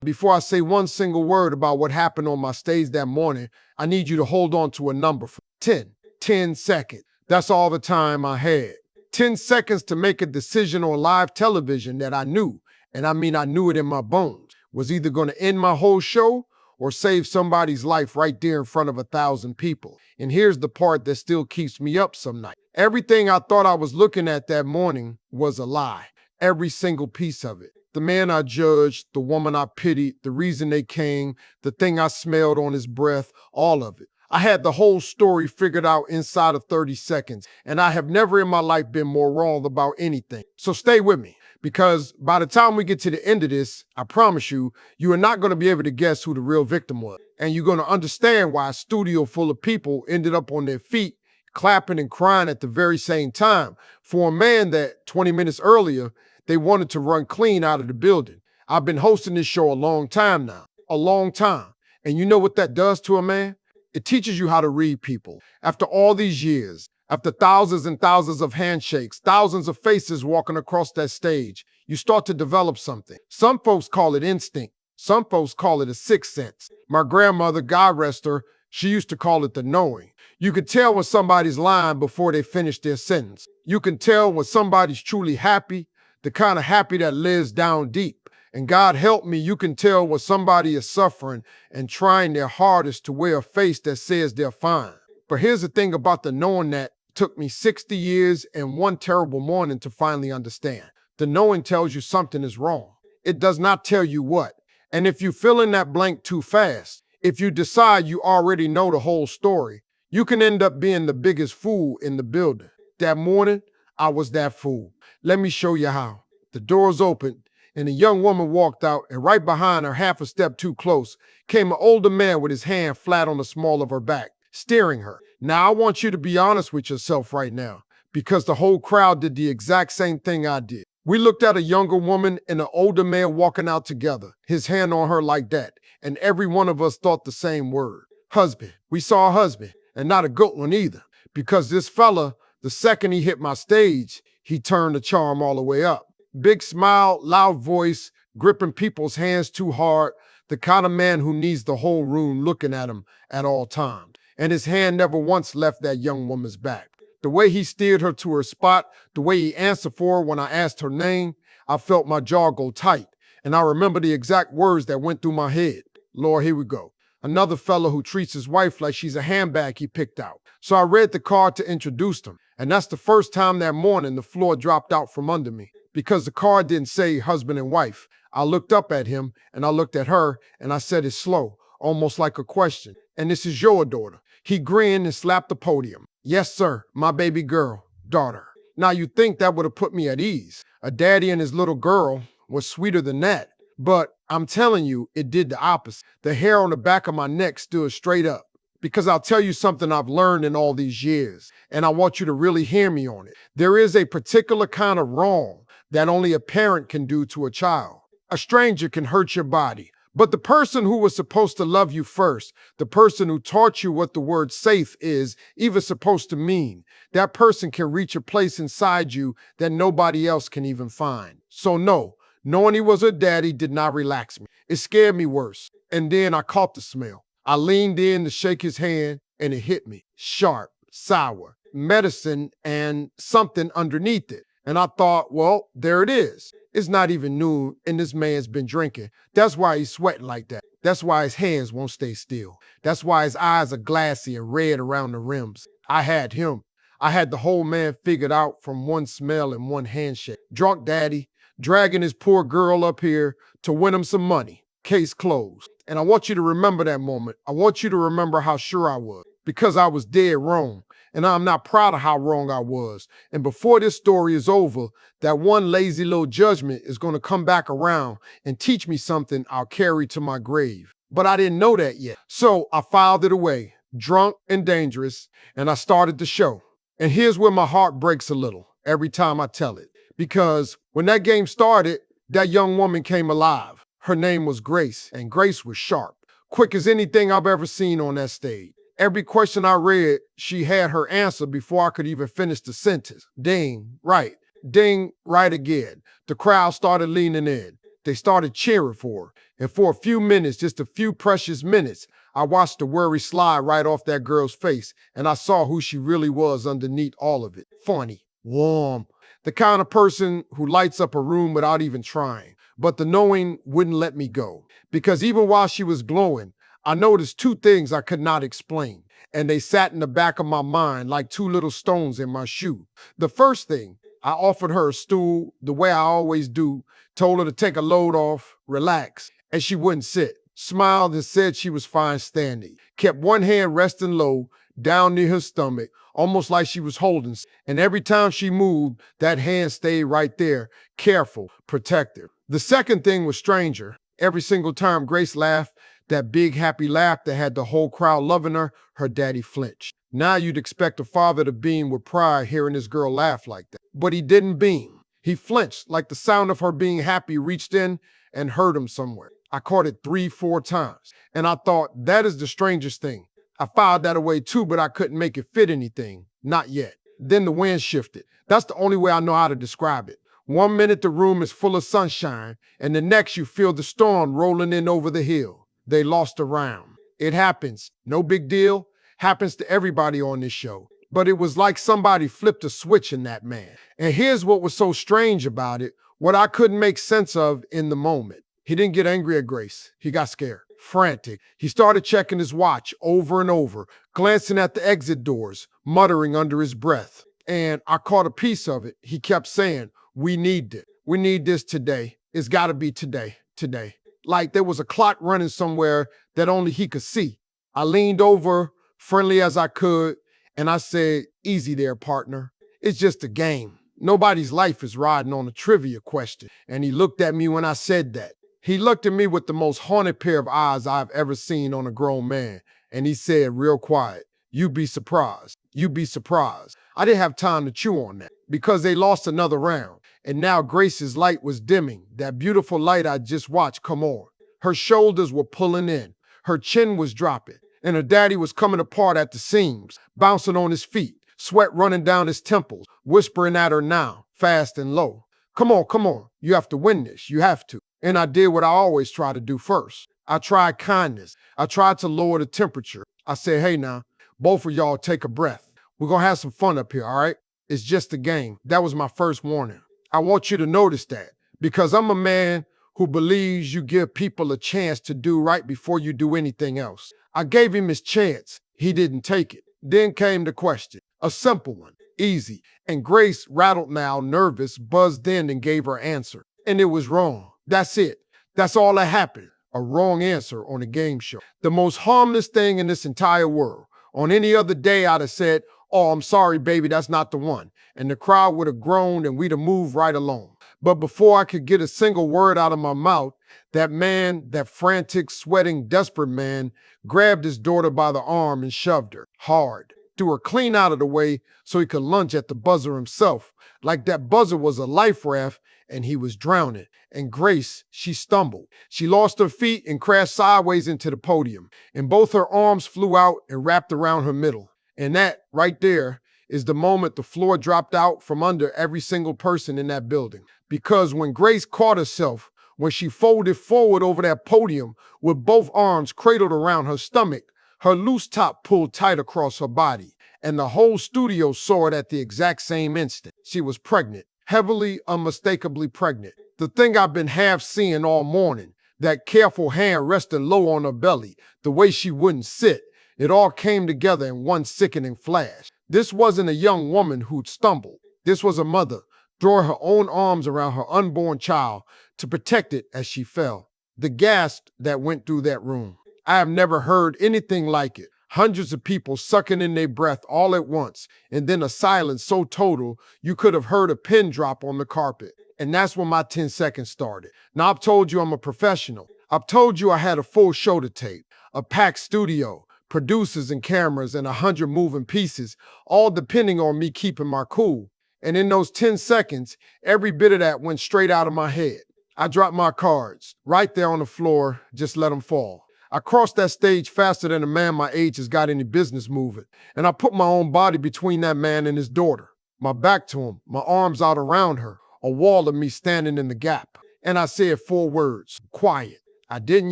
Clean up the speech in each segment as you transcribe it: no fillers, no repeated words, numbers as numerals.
Before I say one single word about what happened on my stage that morning, I need you to hold on to a number for 10. 10 seconds. That's all the time I had. 10 seconds to make a decision on live television that I knew, and I mean I knew it in my bones, was either going to end my whole show or save somebody's life right there in front of 1,000 people. And here's the part that still keeps me up some night. Everything I thought I was looking at that morning was a lie. Every single piece of it. The man I judged, the woman I pitied, the reason they came, the thing I smelled on his breath, all of it. I had the whole story figured out inside of 30 seconds, and I have never in my life been more wrong about anything. So stay with me, because by the time we get to the end of this, I promise you, you are not going to be able to guess who the real victim was. And you're going to understand why a studio full of people ended up on their feet, clapping and crying at the very same time for a man that 20 minutes earlier, they wanted to run clean out of the building. I've been hosting this show a long time now, a long time. And you know what that does to a man? It teaches you how to read people. After all these years, after thousands and thousands of handshakes, thousands of faces walking across that stage, you start to develop something. Some folks call it instinct. Some folks call it a sixth sense. My grandmother, God rest her, she used to call it the knowing. You can tell when somebody's lying before they finish their sentence. You can tell when somebody's truly happy, the kind of happy that lives down deep. And God help me, you can tell when somebody is suffering and trying their hardest to wear a face that says they're fine. But here's the thing about the knowing that took me 60 years and one terrible morning to finally understand. The knowing tells you something is wrong. It does not tell you what. And if you fill in that blank too fast, if you decide you already know the whole story, you can end up being the biggest fool in the building. That morning, I was that fool. Let me show you how. The doors opened, and a young woman walked out, and right behind her, half a step too close, came an older man with his hand flat on the small of her back, staring her. Now, I want you to be honest with yourself right now, because the whole crowd did the exact same thing I did. We looked at a younger woman and an older man walking out together, his hand on her like that, and every one of us thought the same word. Husband. We saw a husband, and not a good one either, because this fella, the second he hit my stage, he turned the charm all the way up. Big smile, loud voice, gripping people's hands too hard, the kind of man who needs the whole room looking at him at all times. And his hand never once left that young woman's back. The way he steered her to her spot, the way he answered for her when I asked her name, I felt my jaw go tight. And I remember the exact words that went through my head. Lord, here we go. Another fella who treats his wife like she's a handbag he picked out. So I read the card to introduce him. And that's the first time that morning the floor dropped out from under me. Because the card didn't say husband and wife. I looked up at him and I looked at her and I said it slow, almost like a question. And this is your daughter. He grinned and slapped the podium. Yes, sir, my baby girl, daughter. Now you'd think that would have put me at ease. A daddy and his little girl was sweeter than that. But I'm telling you, it did the opposite. The hair on the back of my neck stood straight up. Because I'll tell you something I've learned in all these years, and I want you to really hear me on it. There is a particular kind of wrong that only a parent can do to a child. A stranger can hurt your body, but the person who was supposed to love you first, the person who taught you what the word safe is even supposed to mean, that person can reach a place inside you that nobody else can even find. So no, knowing he was her daddy did not relax me. It scared me worse. And then I caught the smell. I leaned in to shake his hand and it hit me. Sharp, sour, medicine, and something underneath it. And I thought, well, there it is. It's not even noon and this man's been drinking. That's why he's sweating like that. That's why his hands won't stay still. That's why his eyes are glassy and red around the rims. I had him. I had the whole man figured out from one smell and one handshake. Drunk daddy, dragging his poor girl up here to win him some money. Case closed. And I want you to remember that moment. I want you to remember how sure I was, because I was dead wrong. And I'm not proud of how wrong I was. And before this story is over, that one lazy little judgment is going to come back around and teach me something I'll carry to my grave. But I didn't know that yet. So I filed it away, drunk and dangerous, and I started the show. And here's where my heart breaks a little every time I tell it. Because when that game started, that young woman came alive. Her name was Grace, and Grace was sharp, quick as anything I've ever seen on that stage. Every question I read, she had her answer before I could even finish the sentence. Ding, right. Ding, right again. The crowd started leaning in. They started cheering for her. And for a few minutes, just a few precious minutes, I watched the worry slide right off that girl's face, and I saw who she really was underneath all of it. Funny, warm, the kind of person who lights up a room without even trying. But the knowing wouldn't let me go. Because even while she was glowing, I noticed two things I could not explain, and they sat in the back of my mind like two little stones in my shoe. The first thing, I offered her a stool the way I always do, told her to take a load off, relax, and she wouldn't sit. Smiled and said she was fine standing. Kept one hand resting low, down near her stomach, almost like she was holding. And every time she moved, that hand stayed right there, careful, protective. The second thing was stranger. Every single time Grace laughed, that big happy laugh that had the whole crowd loving her, her daddy flinched. Now you'd expect a father to beam with pride hearing his girl laugh like that. But he didn't beam. He flinched like the sound of her being happy reached in and hurt him somewhere. I caught it 3-4 times. And I thought, that is the strangest thing. I filed that away too, but I couldn't make it fit anything. Not yet. Then the wind shifted. That's the only way I know how to describe it. One minute the room is full of sunshine, and the next you feel the storm rolling in over the hill. They lost a round. It happens. No big deal. Happens to everybody on this show. But it was like somebody flipped a switch in that man. And here's what was so strange about it, what I couldn't make sense of in the moment. He didn't get angry at Grace. He got scared, frantic. He started checking his watch over and over, glancing at the exit doors, muttering under his breath. And I caught a piece of it. He kept saying, "We need it. We need this today. It's got to be today, today." Like there was a clock running somewhere that only he could see. I leaned over, friendly as I could, and I said, "Easy there, partner. It's just a game. Nobody's life is riding on a trivia question." And he looked at me when I said that. He looked at me with the most haunted pair of eyes I've ever seen on a grown man. And he said real quiet, "You'd be surprised. You'd be surprised." I didn't have time to chew on that because they lost another round. And now Grace's light was dimming, that beautiful light I just watched come on. Her shoulders were pulling in. Her chin was dropping. And her daddy was coming apart at the seams, bouncing on his feet, sweat running down his temples, whispering at her now, fast and low. Come on. You have to win this. You have to." And I did what I always try to do first. I tried kindness. I tried to lower the temperature. I said, "Hey now, both of y'all take a breath. We're gonna have some fun up here, all right? It's just a game." That was my first warning. I want you to notice that because I'm a man who believes you give people a chance to do right before you do anything else. I gave him his chance. He didn't take it. Then came the question, a simple one, easy. And Grace, rattled now, nervous, buzzed in and gave her answer. And it was wrong. That's it. That's all that happened. A wrong answer on a game show. The most harmless thing in this entire world. On any other day, I'd have said, "Oh, I'm sorry, baby, that's not the one." And the crowd would have groaned and we'd have moved right along. But before I could get a single word out of my mouth, that man, that frantic, sweating, desperate man, grabbed his daughter by the arm and shoved her hard, threw her clean out of the way so he could lunge at the buzzer himself, like that buzzer was a life raft and he was drowning. And Grace, she stumbled. She lost her feet and crashed sideways into the podium, and both her arms flew out and wrapped around her middle. And that, right there, is the moment the floor dropped out from under every single person in that building. Because when Grace caught herself, when she folded forward over that podium with both arms cradled around her stomach, her loose top pulled tight across her body, and the whole studio saw it at the exact same instant. She was pregnant, heavily, unmistakably pregnant. The thing I've been half seeing all morning, that careful hand resting low on her belly, the way she wouldn't sit, it all came together in one sickening flash. This wasn't a young woman who'd stumbled. This was a mother, throwing her own arms around her unborn child to protect it as she fell. The gasp that went through that room. I have never heard anything like it. Hundreds of people sucking in their breath all at once, and then a silence so total you could have heard a pin drop on the carpet. And that's when my 10 seconds started. Now, I've told you I'm a professional. I've told you I had a full show to tape, a packed studio, producers and cameras, and 100 moving pieces, all depending on me keeping my cool. And in those 10 seconds, every bit of that went straight out of my head. I dropped my cards right there on the floor, just let them fall. I crossed that stage faster than a man my age has got any business moving, and I put my own body between that man and his daughter, my back to him, my arms out around her, a wall of me standing in the gap. And I said 4 words, quiet. I didn't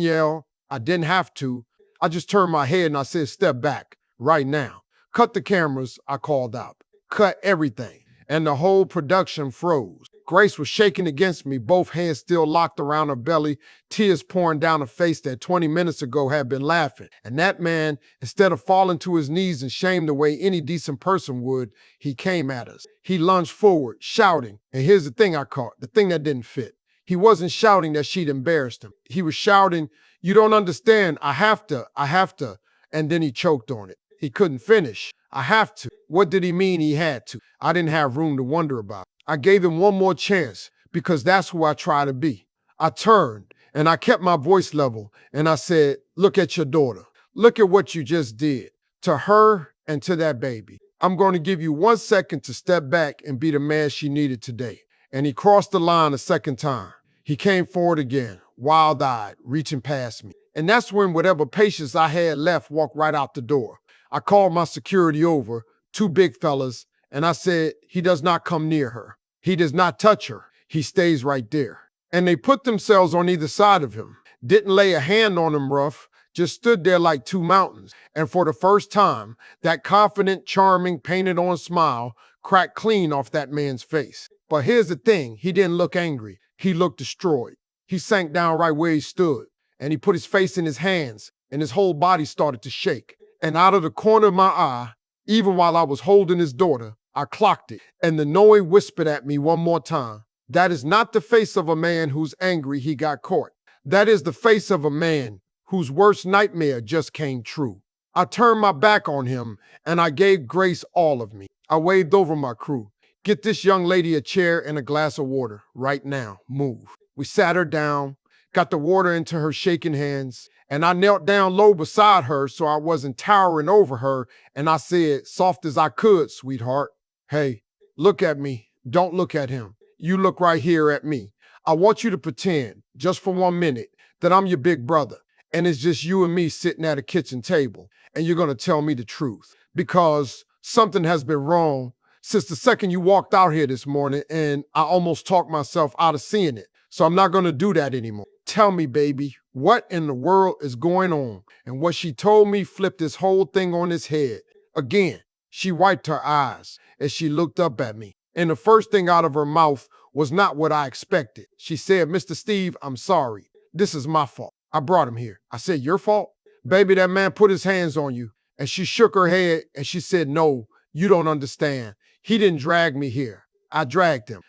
yell. I didn't have to. I just turned my head and I said, step back right now. Cut the cameras, I called out. Cut everything. And the whole production froze. Grace was shaking against me, both hands still locked around her belly, tears pouring down a face that 20 minutes ago had been laughing. And that man, instead of falling to his knees in shame the way any decent person would, he came at us. He lunged forward, shouting. And here's the thing I caught, the thing that didn't fit. He wasn't shouting that she'd embarrassed him. He was shouting, you don't understand, I have to. And then he choked on it. He couldn't finish. I have to. What did he mean he had to? I didn't have room to wonder about. I gave him one more chance because that's who I try to be. I turned and I kept my voice level and I said, look at your daughter. Look at what you just did to her and to that baby. I'm going to give you 1 second to step back and be the man she needed today. And he crossed the line a second time. He came forward again, wild-eyed, reaching past me. And that's when whatever patience I had left walked right out the door. I called my security over, 2 big fellas, and I said, he does not come near her. He does not touch her. He stays right there. And they put themselves on either side of him, didn't lay a hand on him rough, just stood there like 2 mountains. And for the first time, that confident, charming, painted-on smile cracked clean off that man's face. But here's the thing, he didn't look angry. He looked destroyed. He sank down right where he stood, and he put his face in his hands, and his whole body started to shake. And out of the corner of my eye, even while I was holding his daughter, I clocked it, and the knowing whispered at me one more time, that is not the face of a man who's angry he got caught. That is the face of a man whose worst nightmare just came true. I turned my back on him, and I gave Grace all of me. I waved over my crew. Get this young lady a chair and a glass of water right now. Move. We sat her down, got the water into her shaking hands, and I knelt down low beside her so I wasn't towering over her, and I said, soft as I could, sweetheart, hey, look at me. Don't look at him. You look right here at me. I want you to pretend, just for 1 minute, that I'm your big brother, and it's just you and me sitting at a kitchen table, and you're gonna tell me the truth, because something has been wrong since the second you walked out here this morning, and I almost talked myself out of seeing it. So I'm not gonna do that anymore. Tell me, baby, what in the world is going on? And what she told me flipped this whole thing on its head. Again, she wiped her eyes as she looked up at me. And the first thing out of her mouth was not what I expected. She said, Mr. Steve, I'm sorry. This is my fault. I brought him here. I said, your fault? Baby, that man put his hands on you. And she shook her head and she said, no, you don't understand. He didn't drag me here. I dragged him.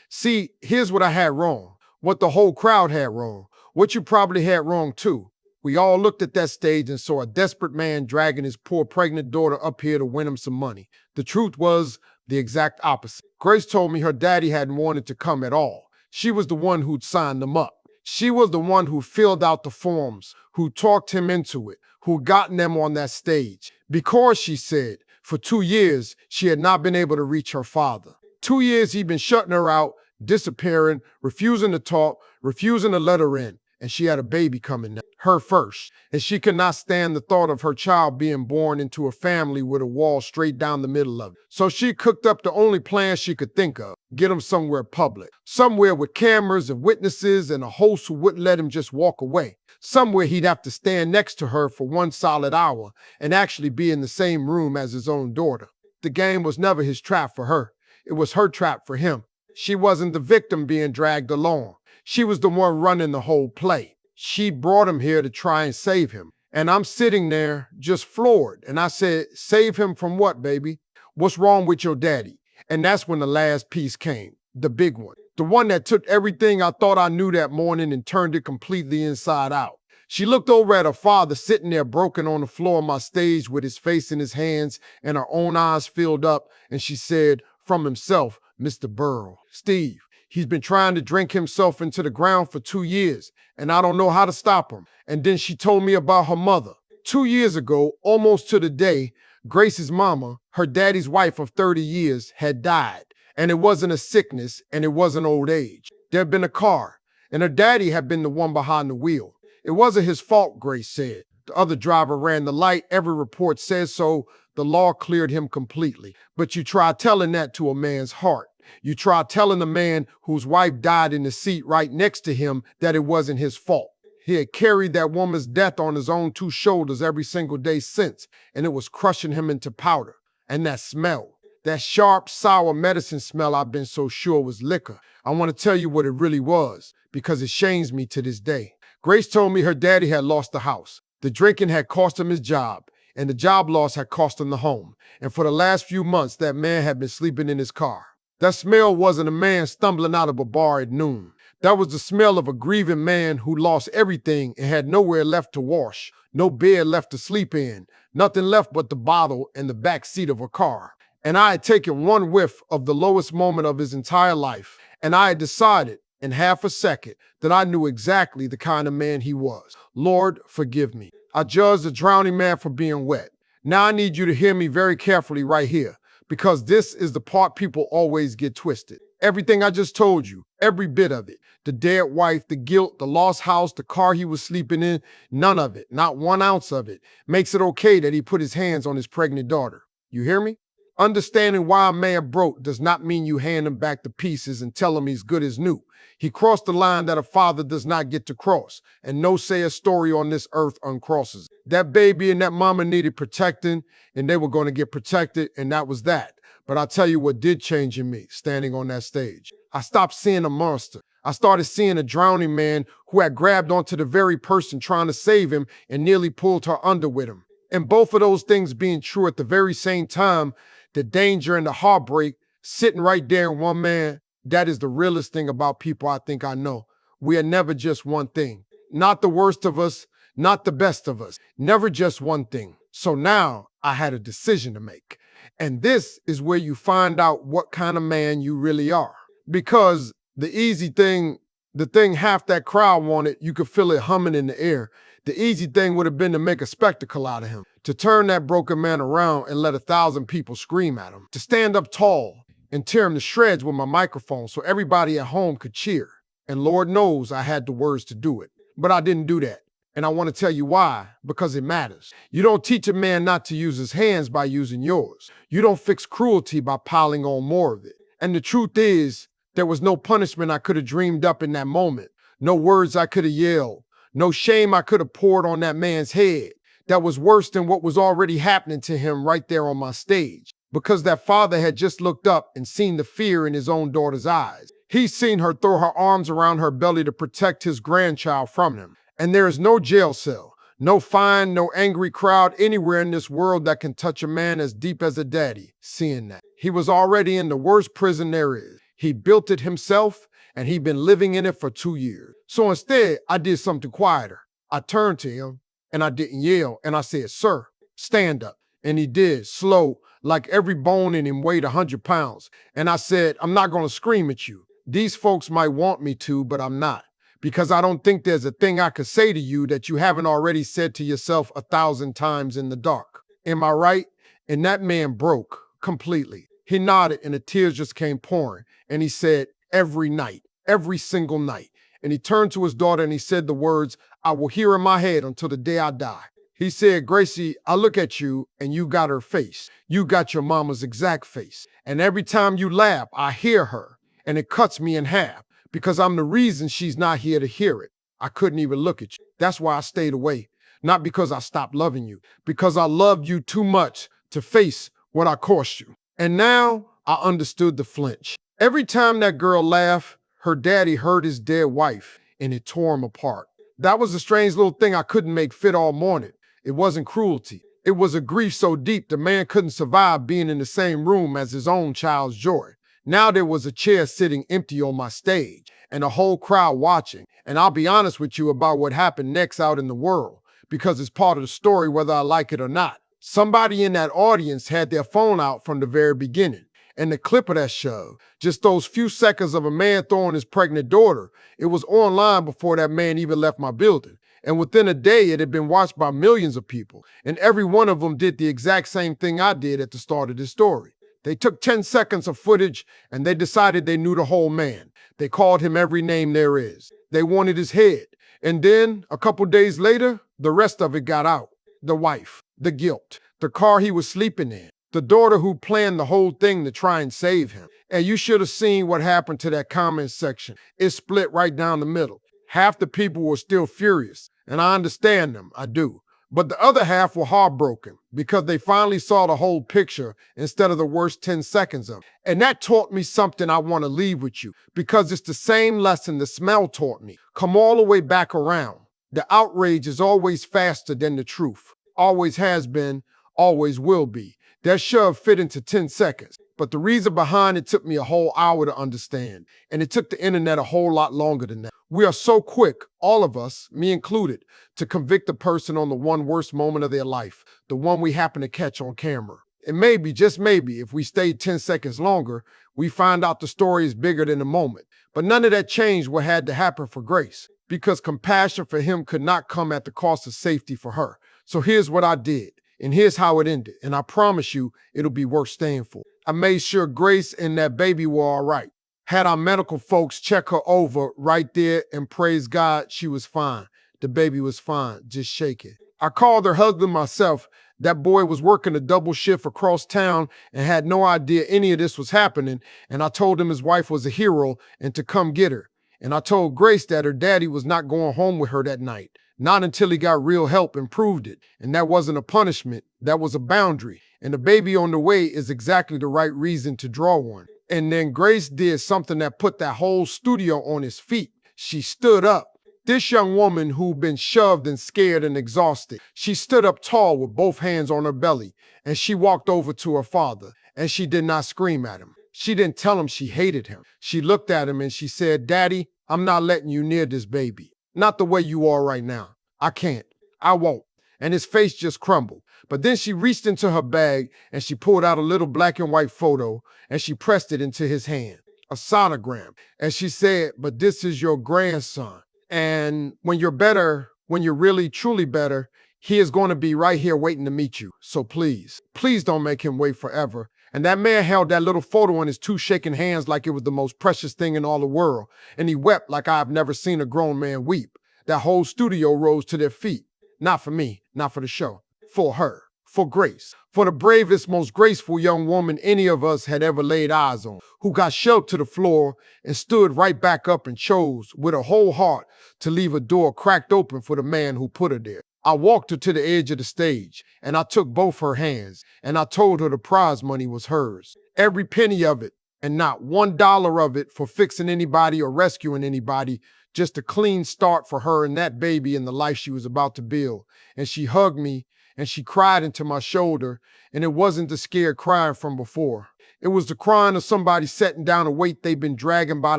See, here's what I had wrong. What the whole crowd had wrong. What you probably had wrong too. We all looked at that stage and saw a desperate man dragging his poor pregnant daughter up here to win him some money. The truth was the exact opposite. Grace told me her daddy hadn't wanted to come at all. She was the one who'd signed them up. She was the one who filled out the forms, who talked him into it, who gotten them on that stage. Because, she said, for 2 years, she had not been able to reach her father. 2 years he'd been shutting her out, disappearing, refusing to talk, refusing to let her in. And she had a baby coming now, her first. And she could not stand the thought of her child being born into a family with a wall straight down the middle of it. So she cooked up the only plan she could think of. Get him somewhere public. Somewhere with cameras and witnesses and a host who wouldn't let him just walk away. Somewhere he'd have to stand next to her for 1 solid hour and actually be in the same room as his own daughter. The game was never his trap for her. It was her trap for him. She wasn't the victim being dragged along. She was the one running the whole play. She brought him here to try and save him. And I'm sitting there just floored. And I said, save him from what, baby? What's wrong with your daddy? And that's when the last piece came, the big one. The one that took everything I thought I knew that morning and turned it completely inside out. She looked over at her father sitting there broken on the floor of my stage with his face in his hands and her own eyes filled up. And she said, from himself, Mr. Burrow, Steve, he's been trying to drink himself into the ground for 2 years, and I don't know how to stop him. And then she told me about her mother. 2 years ago, almost to the day, Grace's mama, her daddy's wife of 30 years, had died. And it wasn't a sickness, and it wasn't old age. There'd been a car, and her daddy had been the one behind the wheel. It wasn't his fault, Grace said. The other driver ran the light. Every report says so. The law cleared him completely. But you try telling that to a man's heart. You try telling the man whose wife died in the seat right next to him that it wasn't his fault. He had carried that woman's death on his own two shoulders every single day since, and it was crushing him into powder. And that smell, that sharp, sour medicine smell I've been so sure was liquor. I want to tell you what it really was, because it shames me to this day. Grace told me her daddy had lost the house. The drinking had cost him his job, and the job loss had cost him the home. And for the last few months, that man had been sleeping in his car. That smell wasn't a man stumbling out of a bar at noon. That was the smell of a grieving man who lost everything and had nowhere left to wash, no bed left to sleep in, nothing left but the bottle and the back seat of a car. And I had taken one whiff of the lowest moment of his entire life, and I had decided in half a second that I knew exactly the kind of man he was. Lord, forgive me. I judged a drowning man for being wet. Now I need you to hear me very carefully right here, because this is the part people always get twisted. Everything I just told you, every bit of it, the dead wife, the guilt, the lost house, the car he was sleeping in, none of it, not 1 ounce of it, makes it okay that he put his hands on his pregnant daughter. You hear me? Understanding why a man broke does not mean you hand him back the pieces and tell him he's good as new. He crossed the line that a father does not get to cross, and no say a story on this earth uncrosses. That baby and that mama needed protecting, and they were going to get protected, and that was that. But I'll tell you what did change in me, standing on that stage. I stopped seeing a monster. I started seeing a drowning man who had grabbed onto the very person trying to save him and nearly pulled her under with him. And both of those things being true at the very same time, the danger and the heartbreak sitting right there in one man, that is the realest thing about people I think I know. We are never just one thing. Not the worst of us, not the best of us. Never just one thing. So now I had a decision to make. And this is where you find out what kind of man you really are. Because the easy thing, the thing half that crowd wanted, you could feel it humming in the air. The easy thing would have been to make a spectacle out of him, to turn that broken man around and let 1,000 people scream at him, to stand up tall and tear him to shreds with my microphone so everybody at home could cheer. And Lord knows I had the words to do it. But I didn't do that. And I want to tell you why, because it matters. You don't teach a man not to use his hands by using yours. You don't fix cruelty by piling on more of it. And the truth is, there was no punishment I could have dreamed up in that moment. No words I could have yelled. No shame I could have poured on that man's head. That was worse than what was already happening to him right there on my stage. Because that father had just looked up and seen the fear in his own daughter's eyes. He's seen her throw her arms around her belly to protect his grandchild from him. And there is no jail cell, no fine, no angry crowd anywhere in this world that can touch a man as deep as a daddy, seeing that. He was already in the worst prison there is. He built it himself, and he'd been living in it for 2 years. So instead, I did something quieter. I turned to him, and I didn't yell, and I said, "Sir, stand up." And he did, slow, like every bone in him weighed 100 pounds. And I said, "I'm not going to scream at you. These folks might want me to, but I'm not. Because I don't think there's a thing I could say to you that you haven't already said to yourself 1,000 times in the dark. Am I right?" And that man broke completely. He nodded and the tears just came pouring. And he said, "Every night, every single night." And he turned to his daughter and he said the words I will hear in my head until the day I die. He said, "Gracie, I look at you and you got her face. You got your mama's exact face. And every time you laugh, I hear her and it cuts me in half. Because I'm the reason she's not here to hear it. I couldn't even look at you. That's why I stayed away. Not because I stopped loving you. Because I loved you too much to face what I cost you." And now I understood the flinch. Every time that girl laughed, her daddy hurt his dead wife and it tore him apart. That was a strange little thing I couldn't make fit all morning. It wasn't cruelty. It was a grief so deep the man couldn't survive being in the same room as his own child's joy. Now there was a chair sitting empty on my stage and a whole crowd watching. And I'll be honest with you about what happened next out in the world, because it's part of the story whether I like it or not. Somebody in that audience had their phone out from the very beginning. And the clip of that show, just those few seconds of a man throwing his pregnant daughter, it was online before that man even left my building. And within a day, it had been watched by millions of people. And every one of them did the exact same thing I did at the start of this story. They took 10 seconds of footage and they decided they knew the whole man. They called him every name there is. They wanted his head. And then, a couple days later, the rest of it got out. The wife, the guilt, the car he was sleeping in, the daughter who planned the whole thing to try and save him. And you should have seen what happened to that comment section. It split right down the middle. Half the people were still furious, and I understand them, I do. But the other half were heartbroken because they finally saw the whole picture instead of the worst 10 seconds of it. And that taught me something I want to leave with you because it's the same lesson the smell taught me. Come all the way back around. The outrage is always faster than the truth. Always has been, always will be. That shove fit into 10 seconds. But the reason behind it took me a whole hour to understand. And it took the internet a whole lot longer than that. We are so quick, all of us, me included, to convict a person on the one worst moment of their life, the one we happen to catch on camera. And maybe, just maybe, if we stayed 10 seconds longer, we find out the story is bigger than the moment. But none of that changed what had to happen for Grace, because compassion for him could not come at the cost of safety for her. So here's what I did, and here's how it ended, and I promise you it'll be worth staying for. I made sure Grace and that baby were all right. Had our medical folks check her over right there, and praise God, she was fine. The baby was fine, just shaking. I called her, hugged her myself. That boy was working a double shift across town and had no idea any of this was happening, and I told him his wife was a hero and to come get her. And I told Grace that her daddy was not going home with her that night. Not until he got real help and proved it. And that wasn't a punishment, that was a boundary. And the baby on the way is exactly the right reason to draw one. And then Grace did something that put that whole studio on its feet. She stood up. This young woman who'd been shoved and scared and exhausted, she stood up tall with both hands on her belly, and she walked over to her father, and she did not scream at him. She didn't tell him she hated him. She looked at him and she said, "Daddy, I'm not letting you near this baby. Not the way you are right now. I can't. I won't." And his face just crumbled. But then she reached into her bag and she pulled out a little black and white photo and she pressed it into his hand, a sonogram. And she said, "But this is your grandson. And when you're better, when you're really, truly better, he is going to be right here waiting to meet you. So please, please don't make him wait forever." And that man held that little photo in his two shaking hands like it was the most precious thing in all the world. And he wept like I've never seen a grown man weep. That whole studio rose to their feet. Not for me, not for the show. For her, for Grace, for the bravest, most graceful young woman any of us had ever laid eyes on, who got shoved to the floor and stood right back up and chose, with her whole heart, to leave a door cracked open for the man who put her there. I walked her to the edge of the stage, and I took both her hands, and I told her the prize money was hers. Every penny of it, and not $1 of it for fixing anybody or rescuing anybody, just a clean start for her and that baby and the life she was about to build. And she hugged me, and she cried into my shoulder, and it wasn't the scared crying from before. It was the crying of somebody setting down a weight they've been dragging by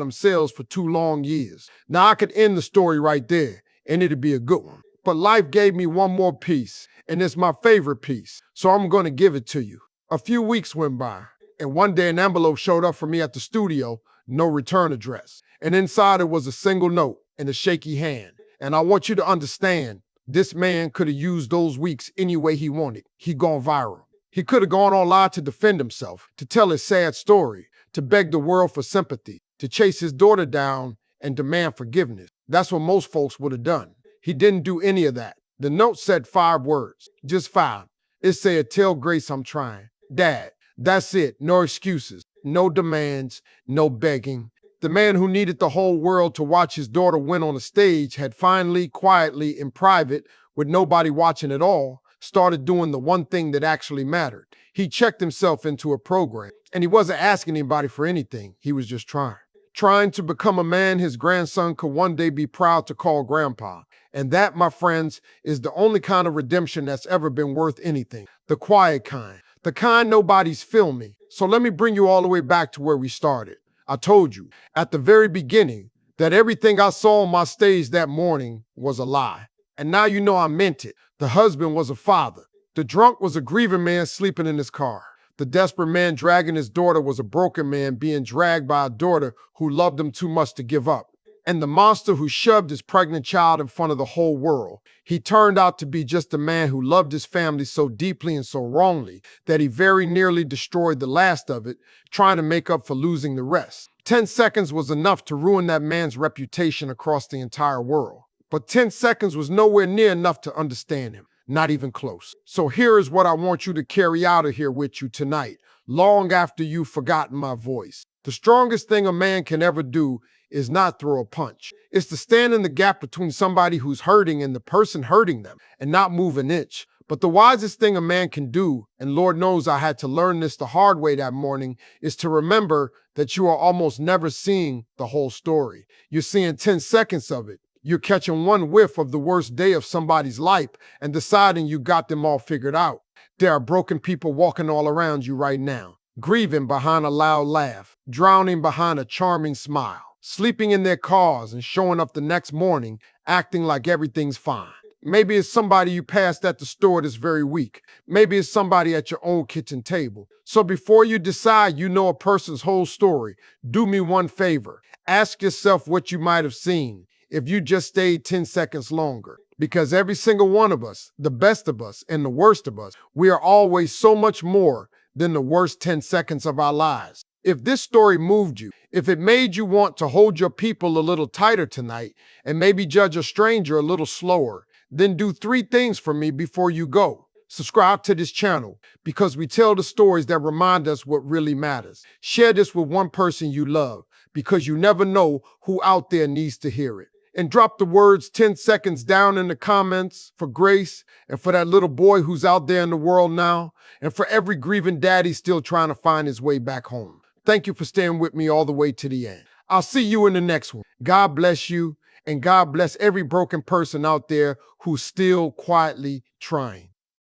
themselves for 2 long years. Now I could end the story right there, and it'd be a good one. But life gave me one more piece, and it's my favorite piece, so I'm gonna give it to you. A few weeks went by, and one day an envelope showed up for me at the studio, no return address. And inside it was a single note and a shaky hand. And I want you to understand, this man could have used those weeks any way he wanted. He gone viral. He could have gone online to defend himself, to tell his sad story, to beg the world for sympathy, to chase his daughter down and demand forgiveness. That's what most folks would have done. He didn't do any of that. The note said 5 words, just 5. It said, "Tell Grace I'm trying. Dad, that's it. No excuses, no demands, no begging." The man who needed the whole world to watch his daughter win on a stage had finally, quietly, in private, with nobody watching at all, started doing the one thing that actually mattered. He checked himself into a program, and he wasn't asking anybody for anything. He was just trying. Trying to become a man his grandson could one day be proud to call grandpa. And that, my friends, is the only kind of redemption that's ever been worth anything. The quiet kind. The kind nobody's filming. So let me bring you all the way back to where we started. I told you, at the very beginning, that everything I saw on my stage that morning was a lie. And now you know I meant it. The husband was a father. The drunk was a grieving man sleeping in his car. The desperate man dragging his daughter was a broken man being dragged by a daughter who loved him too much to give up. And the monster who shoved his pregnant child in front of the whole world, he turned out to be just a man who loved his family so deeply and so wrongly that he very nearly destroyed the last of it, trying to make up for losing the rest. 10 seconds was enough to ruin that man's reputation across the entire world. But 10 seconds was nowhere near enough to understand him, not even close. So here is what I want you to carry out of here with you tonight, long after you've forgotten my voice. The strongest thing a man can ever do is not throw a punch. It's to stand in the gap between somebody who's hurting and the person hurting them and not move an inch. But the wisest thing a man can do, and Lord knows I had to learn this the hard way that morning, is to remember that you are almost never seeing the whole story. You're seeing 10 seconds of it. You're catching one whiff of the worst day of somebody's life and deciding you got them all figured out. There are broken people walking all around you right now, grieving behind a loud laugh, drowning behind a charming smile, sleeping in their cars and showing up the next morning acting like everything's fine. Maybe it's somebody you passed at the store this very week. Maybe it's somebody at your own kitchen table. So before you decide you know a person's whole story, do me one favor. Ask yourself what you might have seen if you just stayed 10 seconds longer. Because every single one of us, the best of us and the worst of us, we are always so much more than the worst 10 seconds of our lives. If this story moved you, if it made you want to hold your people a little tighter tonight and maybe judge a stranger a little slower, then do 3 things for me before you go. Subscribe to this channel because we tell the stories that remind us what really matters. Share this with one person you love because you never know who out there needs to hear it. And drop the words 10 seconds down in the comments for Grace and for that little boy who's out there in the world now and for every grieving daddy still trying to find his way back home. Thank you for staying with me all the way to the end. I'll see you in the next one. God bless you, and God bless every broken person out there who's still quietly trying.